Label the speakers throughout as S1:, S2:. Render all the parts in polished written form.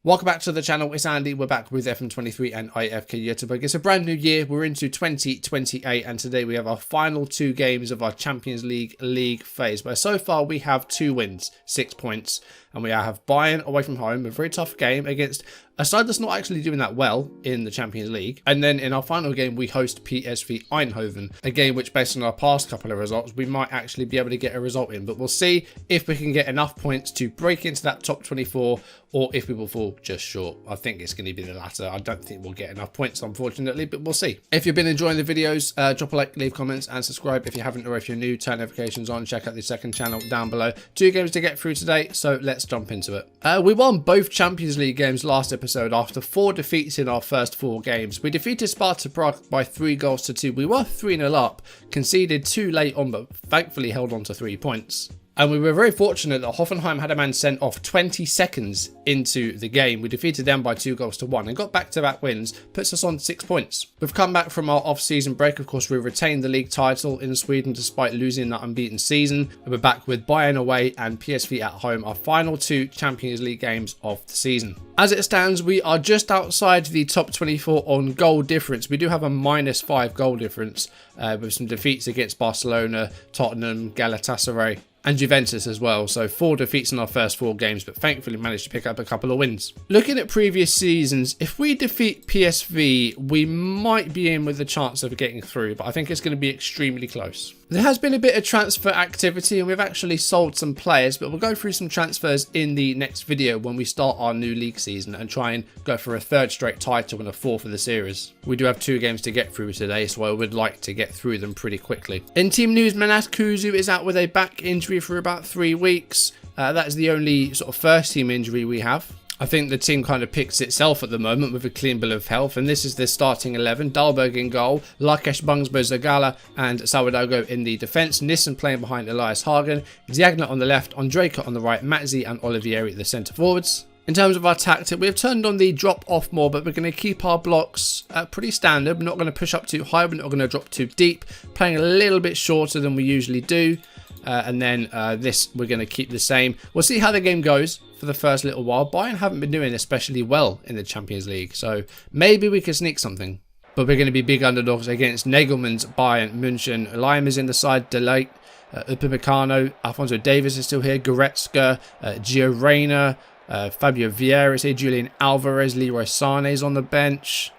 S1: Welcome back to the channel, it's Andy, we're back with FM23 and IFK Goteborg. It's a brand new year, we're into 2028 and today we have our final two games of our Champions League phase. But so far we have 2 wins, 6 points, and we have Bayern away from home, a very tough game against a side that's not actually doing that well in the Champions League. And then in our final game we host PSV Eindhoven, a game which based on our past couple of results we might actually be able to get a result in. But we'll see if we can get enough points to break into that top 24 or if we will fall just short. I think it's going to be the latter. I don't think we'll get enough points, unfortunately, but we'll see. If you've been enjoying the videos, drop a like, leave comments, and subscribe if you haven't, or if you're new, turn notifications on. Check out the second channel down below. 2 games to get through today, so let's jump into it. We won both Champions League games last episode after 4 defeats in our first 4 games. We defeated Sparta Prague by 3 goals to 2. We were 3-0 up, conceded 2 late on, but thankfully held on to 3 points. And we were very fortunate that Hoffenheim had a man sent off 20 seconds into the game. We defeated them by 2 goals to 1 and got back-to-back wins, puts us on 6 points. We've come back from our off-season break. Of course, we retained the league title in Sweden despite losing that unbeaten season. We're back with Bayern away and PSV at home, our final 2 Champions League games of the season. As it stands, we are just outside the top 24 on goal difference. We do have a -5 goal difference with some defeats against Barcelona, Tottenham, Galatasaray, and Juventus as well. So 4 defeats in our first 4 games, but thankfully managed to pick up a couple of wins. Looking at previous seasons, if we defeat PSV, we might be in with a chance of getting through, but I think it's going to be extremely close. There has been a bit of transfer activity and we've actually sold some players, but we'll go through some transfers in the next video when we start our new league season and try and go for a 3rd straight title and a 4th of the series. We do have 2 games to get through today, so I would like to get through them pretty quickly. In team news, Manas Kuzu is out with a back injury for about 3 weeks. That is the only sort of first team injury we have. I think the team kind of picks itself at the moment with a clean bill of health, and this is the starting 11. Dahlberg in goal, Lakesh, Bungsbo, Zagala and Sawadogo in the defence, Nissen playing behind Elias Hagen, Diagna on the left, Ondrejka on the right, Matzi and Olivieri at the centre forwards. In terms of our tactic, we've turned on the drop off more, but we're going to keep our blocks pretty standard. We're not going to push up too high, we're not going to drop too deep, playing a little bit shorter than we usually do. And then this we're going to keep the same. We'll see how the game goes for the first little while. Bayern haven't been doing especially well in the Champions League, so maybe we can sneak something. But we're going to be big underdogs against Nagelmann's Bayern München. Lime is in the side, Delate, Upamecano, Alphonso Davies is still here, Goretzka, Gio Reyna, Fabio Vieira is here, Julian Alvarez, Leroy Sané is on the bench,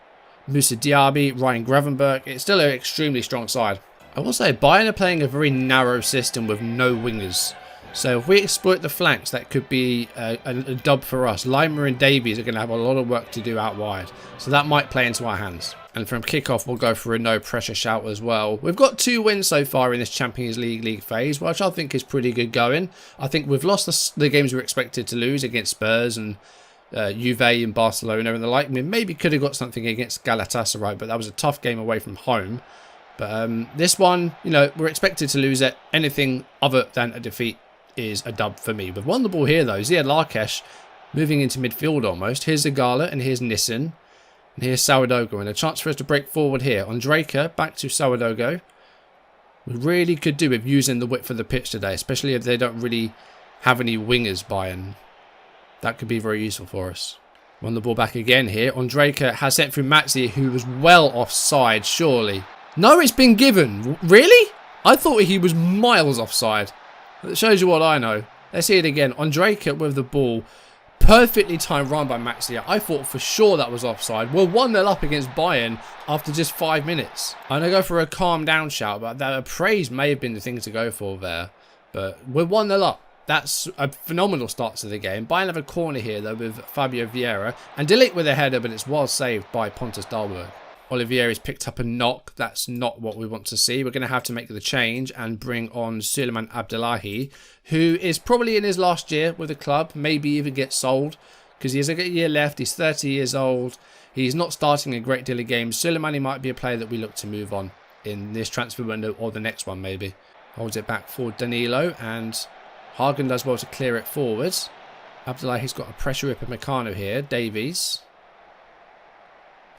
S1: Moussa Diaby, Ryan Gravenberch. It's still an extremely strong side. I will say Bayern are playing a very narrow system with no wingers. So if we exploit the flanks, that could be a dub for us. Lima and Davies are going to have a lot of work to do out wide. So that might play into our hands. And from kickoff, we'll go for a no pressure shout as well. We've got 2 wins so far in this Champions League phase, which I think is pretty good going. I think we've lost the games we were expected to lose against Spurs and Juve and Barcelona and the like. I mean, maybe could have got something against Galatasaray, but that was a tough game away from home. But this one, you know, we're expected to lose it. Anything other than a defeat is a dub for me. We've won the ball here, though. Ziad Lakesh moving into midfield almost. Here's Zagala and here's Nissen. And here's Sawadogo. And a chance for us to break forward here. Ondrejka back to Sawadogo. We really could do with using the width of the pitch today, especially if they don't really have any wingers, Bayern. That could be very useful for us. Won the ball back again here. Ondrejka has sent through Matzi, who was well offside, surely. No, it's been given. Really? I thought he was miles offside. That shows you what I know. Let's see it again. Ondrejka with the ball. Perfectly timed run by Maxia. I thought for sure that was offside. We're 1-0 up against Bayern after just 5 minutes. I'm going to go for a calm down shout, but that praise may have been the thing to go for there. But we're 1-0 up. That's a phenomenal start to the game. Bayern have a corner here, though, with Fabio Vieira. And Delete with a header, but it's well saved by Pontus Dahlberg. Olivieri's picked up a knock. That's not what we want to see. We're going to have to make the change and bring on Suleiman Abdullahi, who is probably in his last year with the club, maybe even get sold because he has a year left. He's 30 years old. He's not starting a great deal of games. Suleimani might be a player that we look to move on in this transfer window or the next one maybe. Holds it back for Danilo and Hagen does well to clear it forwards. Abdullahi's got a pressure Upamecano here. Davies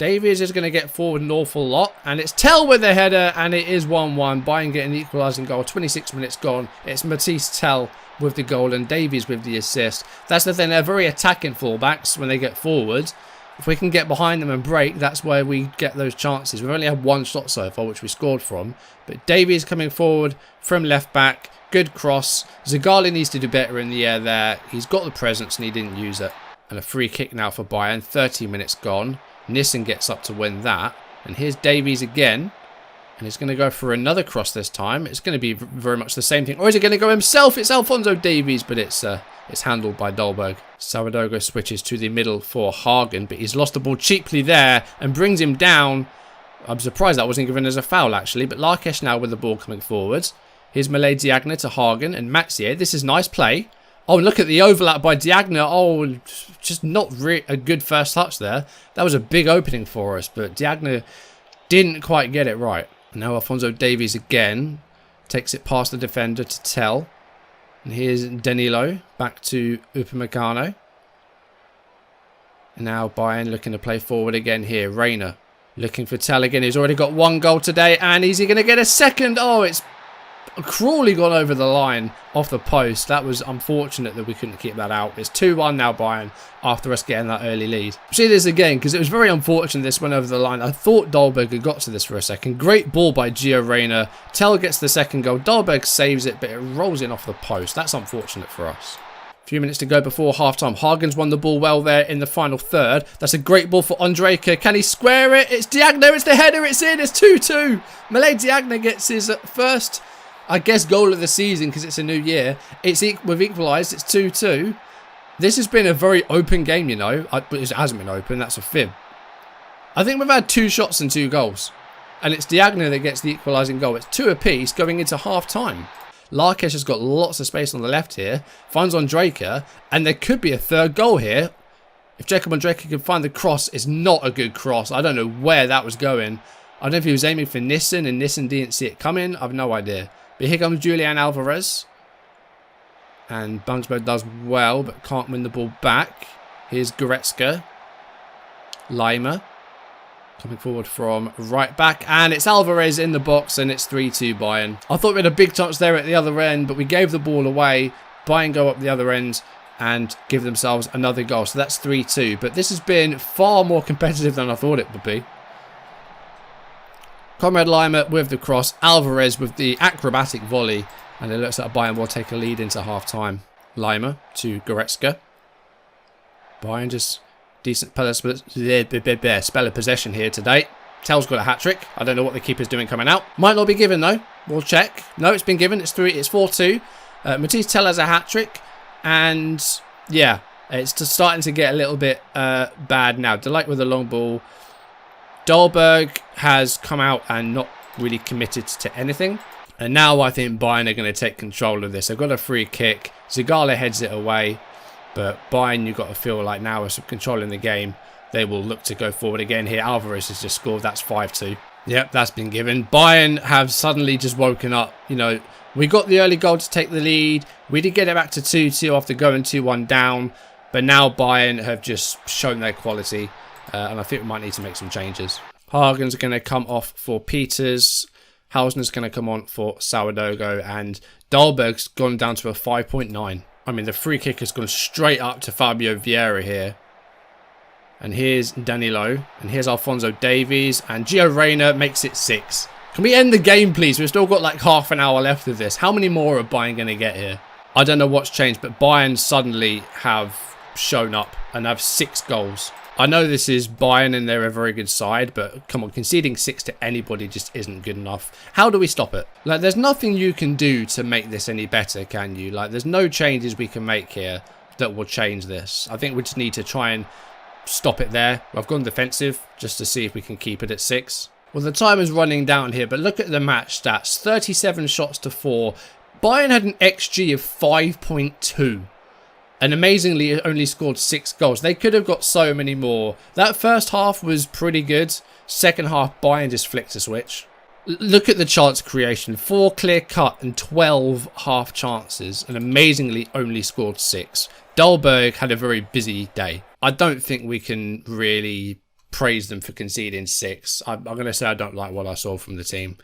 S1: Davies is going to get forward an awful lot. And it's Tell with the header. And it is 1-1. Bayern getting the equalising goal. 26 minutes gone. It's Matisse Tell with the goal and Davies with the assist. That's the thing. They're very attacking fullbacks when they get forward. If we can get behind them and break, that's where we get those chances. We've only had one shot so far, which we scored from. But Davies coming forward from left back. Good cross. Zagali needs to do better in the air there. He's got the presence and he didn't use it. And a free kick now for Bayern. 30 minutes gone. Nissen gets up to win that. And here's Davies again. And he's going to go for another cross this time. It's going to be very much the same thing. Or is he going to go himself? It's Alphonso Davies, but it's handled by Dolberg. Salvador switches to the middle for Hagen, but he's lost the ball cheaply there and brings him down. I'm surprised that wasn't given as a foul, actually. But Larkesh now with the ball coming forward. Here's Malay Diagne to Hagen and Maxier. This is nice play. Oh, look at the overlap by Diagne. Oh, just not a good first touch there. That was a big opening for us, but Diagne didn't quite get it right. Now Alphonso Davies again takes it past the defender to Tell. And here's Danilo back to Upamecano. And now Bayern looking to play forward again here. Reina looking for Tell again. He's already got one goal today. And is he going to get a second? Oh, it's cruelly gone over the line off the post. That was unfortunate that we couldn't keep that out. It's 2-1 now Bayern after us getting that early lead. See this again because it was very unfortunate this went over the line. I thought Dolberg had got to this for a second. Great ball by Gio Reyna. Tell gets the second goal. Dolberg saves it but it rolls in off the post. That's unfortunate for us. A few minutes to go before half-time. Hagen's won the ball well there in the final third. That's a great ball for Ondrejka. Can he square it? It's Diagne. It's the header. It's in. It's 2-2. Malay Diagne gets his first, I guess, goal of the season because it's a new year. We've equalised. It's 2-2. This has been a very open game, you know. But it hasn't been open. That's a fib. I think we've had 2 shots and 2 goals. And it's Diagne that gets the equalising goal. It's 2 apiece going into half-time. Larkesh has got lots of space on the left here. Finds Ondrejka. And there could be a third goal here. If Jacob Ondrejka can find the cross, it's not a good cross. I don't know where that was going. I don't know if he was aiming for Nissen and Nissen didn't see it coming. I've no idea. But here comes Julian Alvarez. And Bungsbo does well, but can't win the ball back. Here's Goretzka. Lima. Coming forward from right back. And it's Alvarez in the box, and it's 3-2 Bayern. I thought we had a big chance there at the other end, but we gave the ball away. Bayern go up the other end and give themselves another goal. So that's 3-2. But this has been far more competitive than I thought it would be. Conrad Lima with the cross. Alvarez with the acrobatic volley. And it looks like Bayern will take a lead into half-time. Lima to Goretzka. Bayern just decent spell of possession here today. Tell's got a hat-trick. I don't know what the keeper's doing coming out. Might not be given though. We'll check. No, it's been given. It's 4-2. Matisse Tell has a hat-trick. And yeah, it's just starting to get a little bit bad now. Delight with a long ball. Dolberg has come out and not really committed to anything. And now I think Bayern are going to take control of this. They've got a free kick. Zagala heads it away. But Bayern, you've got to feel like now as controlling the game, they will look to go forward again here. Alvarez has just scored. That's 5-2. Yep, that's been given. Bayern have suddenly just woken up. You know, we got the early goal to take the lead. We did get it back to 2-2 after going 2-1 down. But now Bayern have just shown their quality. And I think we might need to make some changes. Hagen's going to come off for Peters. Hausner's going to come on for Sourdogo. And Dahlberg's gone down to a 5.9. I mean, the free kick has gone straight up to Fabio Vieira here. And here's Danilo. And here's Alphonso Davies. And Gio Reyna makes it 6. Can we end the game, please? We've still got like half an hour left of this. How many more are Bayern going to get here? I don't know what's changed, but Bayern suddenly have shown up and have 6 goals. I know this is Bayern and they're a very good side, but come on, conceding 6 to anybody just isn't good enough. How do we stop it? Like, there's nothing you can do to make this any better, can you? Like, there's no changes we can make here that will change this. I think we just need to try and stop it there. I've gone defensive just to see if we can keep it at 6. Well, the time is running down here, but look at the match stats. 37 shots to 4. Bayern had an XG of 5.2. And amazingly, only scored 6 goals. They could have got so many more. That first half was pretty good. Second half, Bayern just flicked a switch. Look at the chance creation. 4 clear cut and 12 half chances. And amazingly, only scored 6. Dahlberg had a very busy day. I don't think we can really praise them for conceding 6. I'm going to say I don't like what I saw from the team.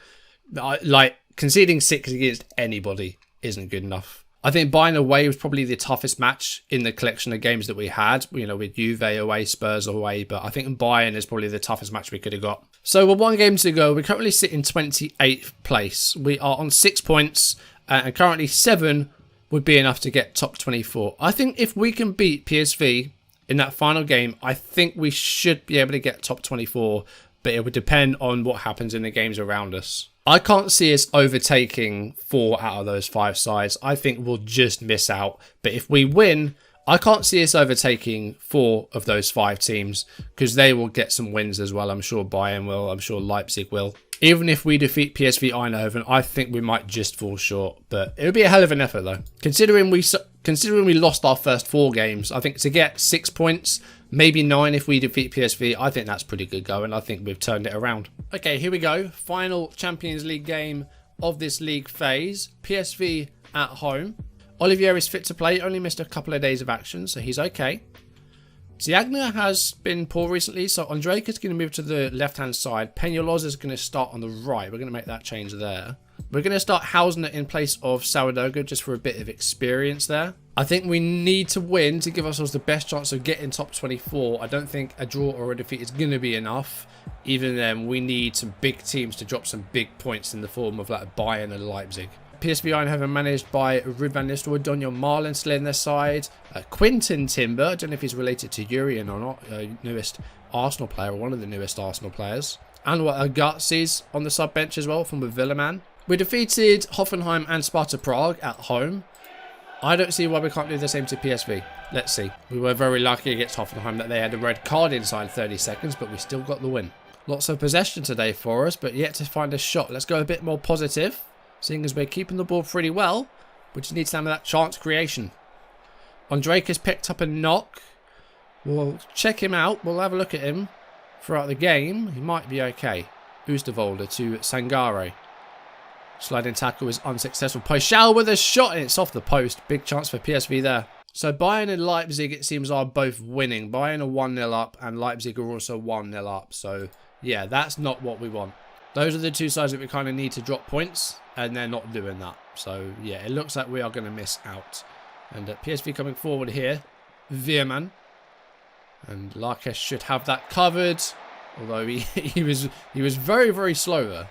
S1: Conceding 6 against anybody isn't good enough. I think Bayern away was probably the toughest match in the collection of games that we had, with Juve away, Spurs away, but I think Bayern is probably the toughest match we could have got. So with 1 game to go, we currently sit in 28th place. We are on 6 points, and currently 7 would be enough to get top 24. I think if we can beat PSV in that final game, I think we should be able to get top 24, but it would depend on what happens in the games around us. I can't see us overtaking 4 out of those 5 sides. I think we'll just miss out. But if we win, I can't see us overtaking 4 of those 5 teams because they will get some wins as well. I'm sure Bayern will. I'm sure Leipzig will. Even if we defeat PSV Eindhoven, I think we might just fall short. But it would be a hell of an effort though. Considering we lost our first 4 games, I think to get 6 points, maybe 9 if we defeat PSV, I think that's pretty good going. I think we've turned it around. Okay, here we go. Final Champions League game of this league phase. PSV at home. Olivier is fit to play. Only missed a couple of days of action, so he's okay. Ziagna has been poor recently, so Ondrejka is going to move to the left-hand side. Peñalosa is going to start on the right. We're going to make that change there. We're going to start Hausner in place of Saudoga just for a bit of experience there. I think we need to win to give ourselves the best chance of getting top 24. I don't think a draw or a defeat is going to be enough. Even then, we need some big teams to drop some big points in the form of like Bayern and Leipzig. PSV Eindhoven managed by Ruud van Nistelrooy, Donjan Marlin still in their side. Quinten Timber, I don't know if he's related to Jurien or not, newest Arsenal player, or one of the newest Arsenal players. Anwar Agatsi's on the sub bench as well from with Villeman. We defeated Hoffenheim and Sparta Prague at home. I don't see why we can't do the same to PSV. Let's see. We were very lucky against Hoffenheim that they had a red card inside 30 seconds, but we still got the win. Lots of possession today for us, but yet to find a shot. Let's go a bit more positive. Seeing as we're keeping the ball pretty well, we just need some of that chance creation. Ondrejka has picked up a knock. We'll check him out. We'll have a look at him throughout the game. He might be okay. Oosterwolde to Sangare. Sliding tackle is unsuccessful. Pochal with a shot and it's off the post. Big chance for PSV there. So Bayern and Leipzig, it seems, are both winning. Bayern are 1-0 up and Leipzig are also 1-0 up. So yeah, that's not what we want. Those are the 2 sides that we kind of need to drop points, and they're not doing that. So, yeah, it looks like we are going to miss out. And PSV coming forward here. Veerman. And Larkesh should have that covered. Although he was very, very slow there.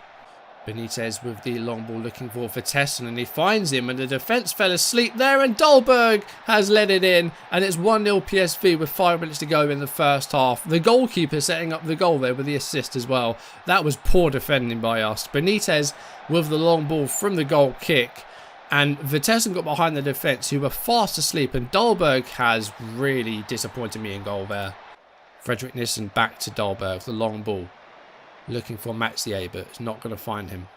S1: Benitez with the long ball looking for Vitesse, and he finds him, and the defence fell asleep there, and Dahlberg has let it in, and it's 1-0 PSV with 5 minutes to go in the first half. The goalkeeper setting up the goal there with the assist as well. That was poor defending by us. Benitez with the long ball from the goal kick, and Vitesse got behind the defence who were fast asleep, and Dahlberg has really disappointed me in goal there. Fredrik Nissen back to Dahlberg, the long ball. Looking for Maxier, but it's not going to find him.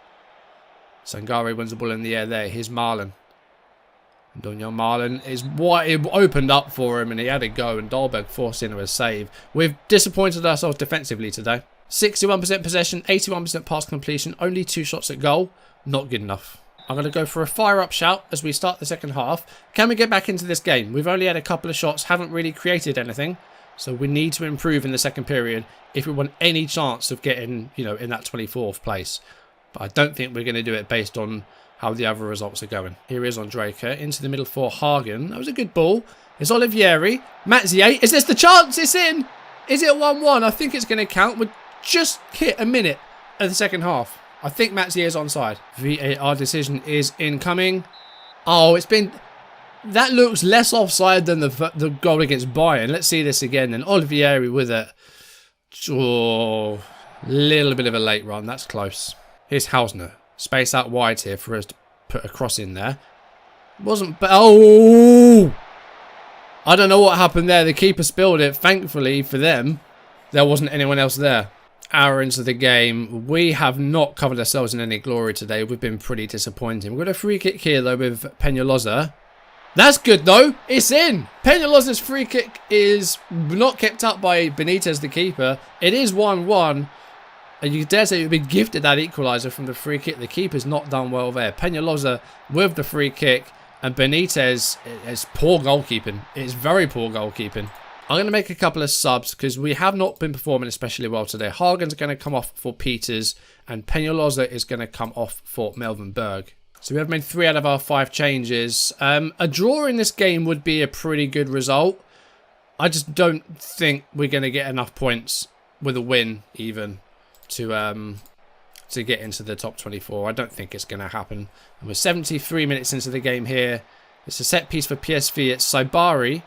S1: Sangare wins the ball in the air there. Here's Marlin. Donjan Marlin is what it opened up for him, and he had a go, and Dahlberg forced into a save. We've disappointed ourselves defensively today. 61% possession, 81% pass completion, only 2 shots at goal. Not good enough. I'm going to go for a fire-up shout as we start the second half. Can we get back into this game? We've only had a couple of shots, haven't really created anything. So we need to improve in the second period if we want any chance of getting, in that 24th place. But I don't think we're going to do it based on how the other results are going. Here is Ondrejka into the middle for Hagen. That was a good ball. It's Olivieri. Maxier. Is this the chance? It's in. Is it 1-1? I think it's going to count. We've just hit a minute of the second half. I think Maxier is onside. VAR decision is incoming. Oh, it's been... That looks less offside than the goal against Bayern. Let's see this again then. Olivieri with it. Oh, little bit of a late run. That's close. Here's Hausner. Space out wide here for us to put a cross in there. Wasn't... Oh! I don't know what happened there. The keeper spilled it. Thankfully for them, there wasn't anyone else there. Hour into the game. We have not covered ourselves in any glory today. We've been pretty disappointing. We've got a free kick here though with Peñalosa. That's good though. It's in. Peñalosa's free kick is not kept up by Benitez, the keeper. It is 1-1. And you dare say you've been gifted that equaliser from the free kick. The keeper's not done well there. Peñalosa with the free kick. And Benitez is poor goalkeeping. It's very poor goalkeeping. I'm going to make a couple of subs because we have not been performing especially well today. Hagen's going to come off for Peters and Peñalosa is going to come off for Melvin Berg. So we have made 3 out of our 5 changes. A draw in this game would be a pretty good result. I just don't think we're going to get enough points with a win even to get into the top 24. I don't think it's going to happen. And we're 73 minutes into the game here. It's a set piece for PSV. It's Saibari.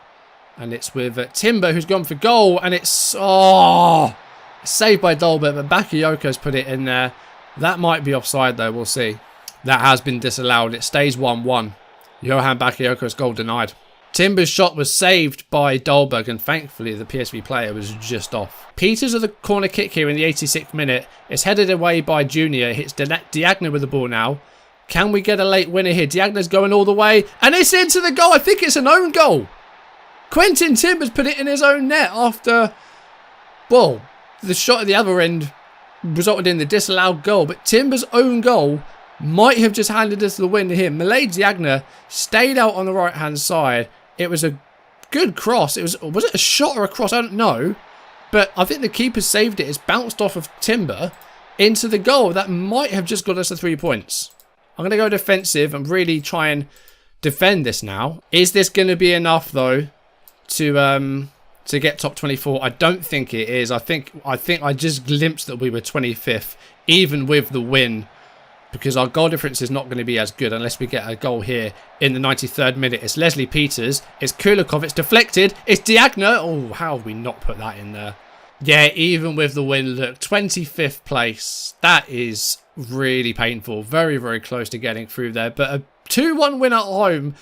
S1: And it's with Timber, who's gone for goal. And it's saved by Dolbert, but Bakayoko's put it in there. That might be offside, though. We'll see. That has been disallowed. It stays 1-1. Johan Bakayoko's goal denied. Timber's shot was saved by Dolberg, and thankfully the PSV player was just off. Peters with the corner kick here in the 86th minute. It's headed away by Junior. It hits Diagna with the ball now. Can we get a late winner here? Diagna's going all the way, and it's into the goal. I think it's an own goal. Quentin Timbers put it in his own net after, well, the shot at the other end resulted in the disallowed goal. But Timbers' own goal might have just handed us the win here. Malay Diagna stayed out on the right-hand side. It was a good cross. Was it a shot or a cross? I don't know. But I think the keeper saved it. It's bounced off of Timber into the goal. That might have just got us the 3 points. I'm going to go defensive and really try and defend this now. Is this going to be enough, though, to get top 24? I don't think it is. I think I just glimpsed that we were 25th, even with the win, because our goal difference is not going to be as good unless we get a goal here in the 93rd minute. It's Leslie Peters. It's Kulikov. It's deflected. It's Diagna. Oh, how have we not put that in there? Yeah, even with the win, look, 25th place. That is really painful. Very, very close to getting through there. But a 2-1 win at home.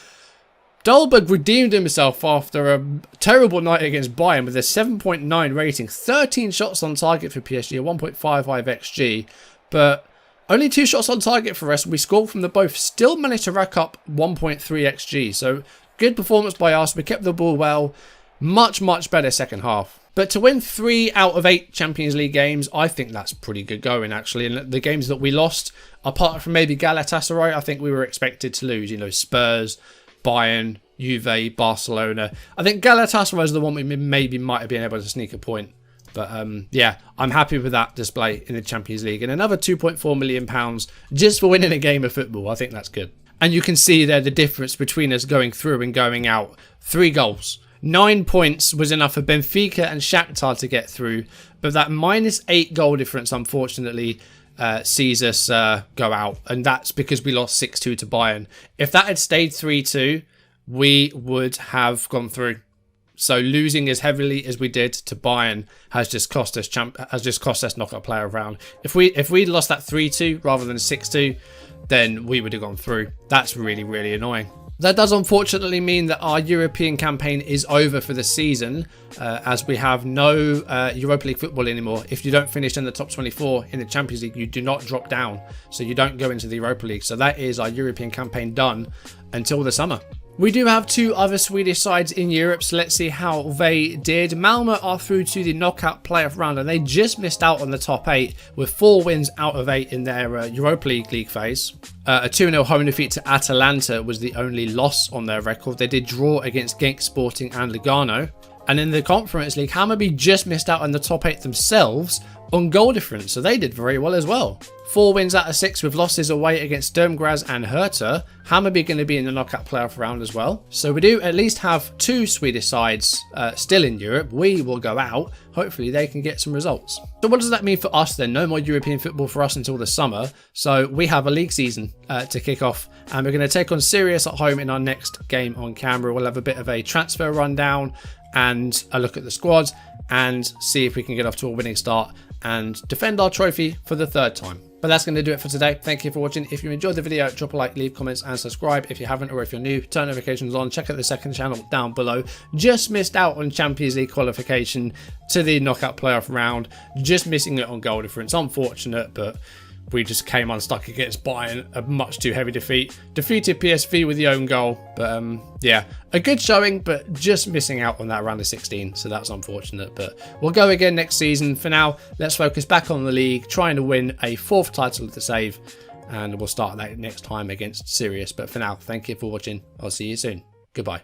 S1: Dolberg redeemed himself after a terrible night against Bayern with a 7.9 rating. 13 shots on target for PSG, a 1.55 XG. But only 2 shots on target for us. We scored from the both. Still managed to rack up 1.3 XG. So good performance by us. We kept the ball well. Much, much better second half. But to win 3 out of 8 Champions League games, I think that's pretty good going, actually. And the games that we lost, apart from maybe Galatasaray, I think we were expected to lose. You know, Spurs, Bayern, Juve, Barcelona. I think Galatasaray is the one we maybe might have been able to sneak a point. But yeah, I'm happy with that display in the Champions League. And another £2.4 million just for winning a game of football. I think that's good. And you can see there the difference between us going through and going out. 3 goals. 9 points was enough for Benfica and Shakhtar to get through. But that -8 goal difference, unfortunately, sees us go out. And that's because we lost 6-2 to Bayern. If that had stayed 3-2, we would have gone through. So losing as heavily as we did to Bayern has just cost us knockout player round. If we'd lost that 3-2 rather than 6-2, then we would have gone through. That's really, really annoying. That does unfortunately mean that our European campaign is over for the season, as we have no Europa League football anymore. If you don't finish in the top 24 in the Champions League, you do not drop down. So you don't go into the Europa League. So that is our European campaign done until the summer. We do have 2 other Swedish sides in Europe, so let's see how they did. Malmö are through to the knockout playoff round, and they just missed out on the top 8 with 4 wins out of 8 in their Europa League phase. A 2-0 home defeat to Atalanta was the only loss on their record. They did draw against Genk Sporting and Lugano. And in the Conference League, Hammarby just missed out on the top 8 themselves on goal difference, so they did very well as well. 4 wins out of 6 with losses away against Sturm Graz and Hertha. Hammarby going to be in the knockout playoff round as well. So we do at least have 2 Swedish sides still in Europe. We will go out. Hopefully they can get some results. So what does that mean for us then? No more European football for us until the summer. So we have a league season to kick off. And we're going to take on Sirius at home in our next game on camera. We'll have a bit of a transfer rundown and a look at the squads and see if we can get off to a winning start and defend our trophy for the 3rd time. But that's going to do it for today. Thank you for watching. If you enjoyed the video, drop a like, leave comments and subscribe. If you haven't, or if you're new, turn notifications on. Check out the second channel down below. Just missed out on Champions League qualification to the knockout playoff round. Just missing it on goal difference. Unfortunate, but we just came unstuck against Bayern, a much too heavy defeat. Defeated PSV with the own goal, but yeah, a good showing, but just missing out on that round of 16, so that's unfortunate. But we'll go again next season. For now, let's focus back on the league, trying to win a 4th title to save, and we'll start that next time against Sirius. But for now, thank you for watching. I'll see you soon. Goodbye.